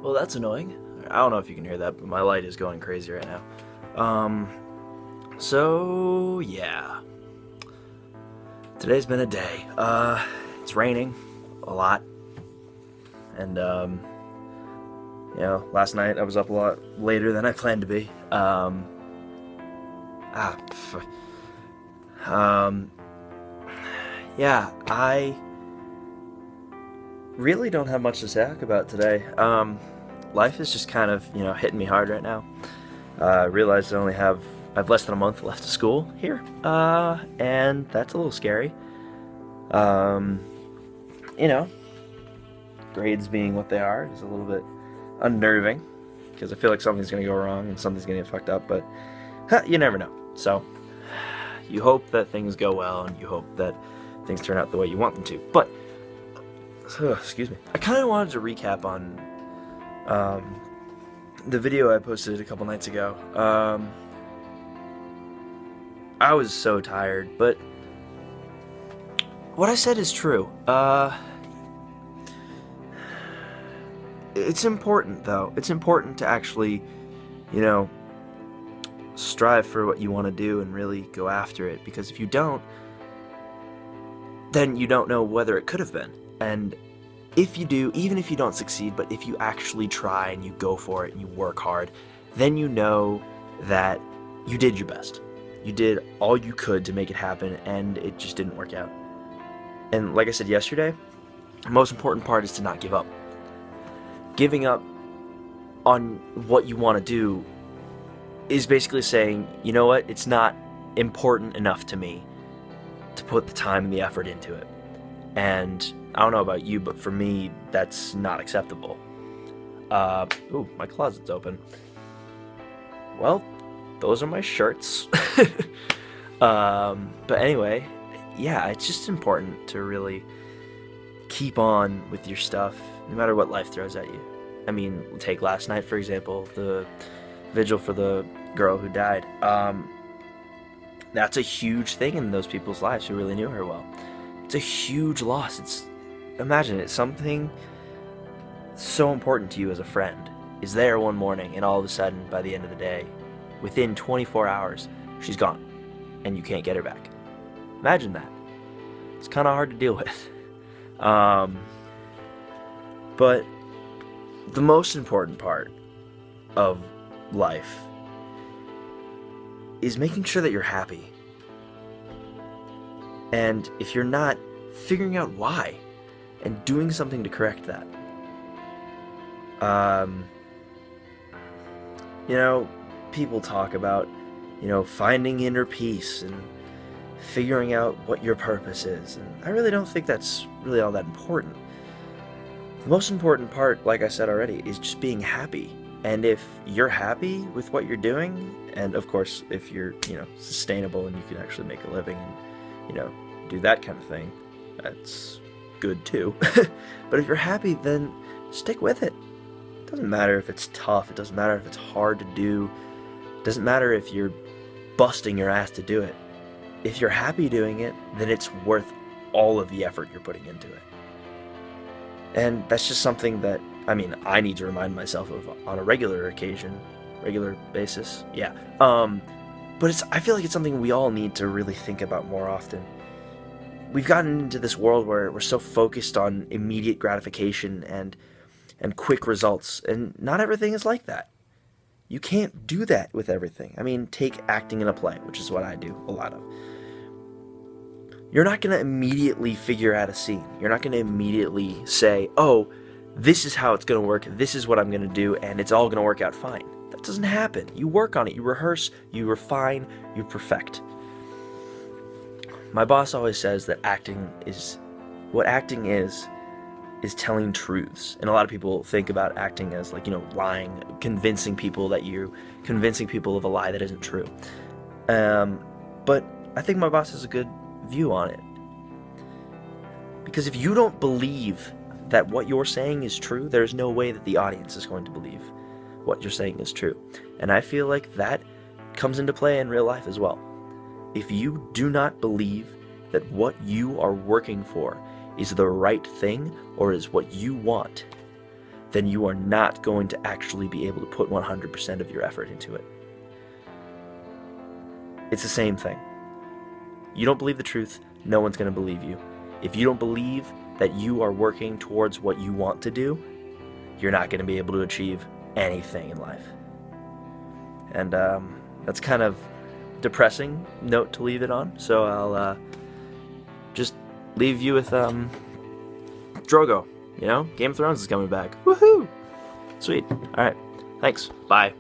Well, that's annoying. I don't know if you can hear that, but my light is going crazy right now. So yeah. Today's been a day. It's raining a lot. And last night I was up a lot later than I planned to be. Ah, um, yeah, I really don't have much to talk about today. Life is just kind of, hitting me hard right now. I realized I have less than a month left of school here, and that's a little scary. Um, you know, Grades being what they are is a little bit unnerving because I feel like something's gonna go wrong and something's gonna get fucked up, but you never know. So you hope that things go well and you hope that things turn out the way you want them to. But excuse me, I kind of wanted to recap on um, the video I posted a couple nights ago. I was so tired, but what I said is true. It's important, though. It's important to actually, you know, strive for what you want to do and really go after it. Because if you don't, then you don't know whether it could have been. And if you do, even if you don't succeed, but if you actually try and you go for it and you work hard, then you know that you did your best. You did all you could to make it happen, and it just didn't work out. And like I said yesterday, the most important part is to not give up. Giving up on what you want to do is basically saying, you know what, it's not important enough to me to put the time and the effort into it. And I don't know about you, but for me, that's not acceptable. Ooh, my closet's open. Well, those are my shirts. But anyway, yeah, it's just important to really keep on with your stuff, no matter what life throws at you. I mean, take last night, for example, the vigil for the girl who died. That's a huge thing in those people's lives who really knew her well. It's a huge loss. Imagine it, something so important to you as a friend is there one morning, and all of a sudden, by the end of the day, within 24 hours, she's gone, and you can't get her back. Imagine that. It's kind of hard to deal with. But the most important part of life is making sure that you're happy. And if you're not, figuring out why and doing something to correct that. People talk about, finding inner peace and figuring out what your purpose is. And I really don't think that's really all that important. The most important part, like I said already, is just being happy. And if you're happy with what you're doing, and of course, if you're, sustainable and you can actually make a living and, do that kind of thing, that's good too. But if you're happy, then stick with it. It doesn't matter if it's tough. It doesn't matter if it's hard to do. It doesn't matter if you're busting your ass to do it. If you're happy doing it, then it's worth all of the effort you're putting into it. And that's just something that, I need to remind myself of on a regular basis. Yeah. But I feel like it's something we all need to really think about more often. We've gotten into this world where we're so focused on immediate gratification and quick results, and not everything is like that. You can't do that with everything. Take acting in a play, which is what I do a lot of. You're not going to immediately figure out a scene. You're not going to immediately say, oh, this is how it's going to work, this is what I'm going to do, and it's all going to work out fine. That doesn't happen. You work on it, you rehearse, you refine, you perfect. My boss always says that acting is telling truths. And a lot of people think about acting as lying, convincing people of a lie that isn't true. But I think my boss has a good view on it. Because if you don't believe that what you're saying is true, there's no way that the audience is going to believe what you're saying is true. And I feel like that comes into play in real life as well. If you do not believe that what you are working for is the right thing or is what you want, then you are not going to actually be able to put 100% of your effort into it. It's the same thing. You don't believe the truth, no one's going to believe you. If you don't believe that you are working towards what you want to do, you're not going to be able to achieve anything in life. And that's kind of depressing note to leave it on, so I'll just leave you with Drogo. You know, Game of Thrones is coming back. Woohoo! Sweet. Alright, thanks. Bye.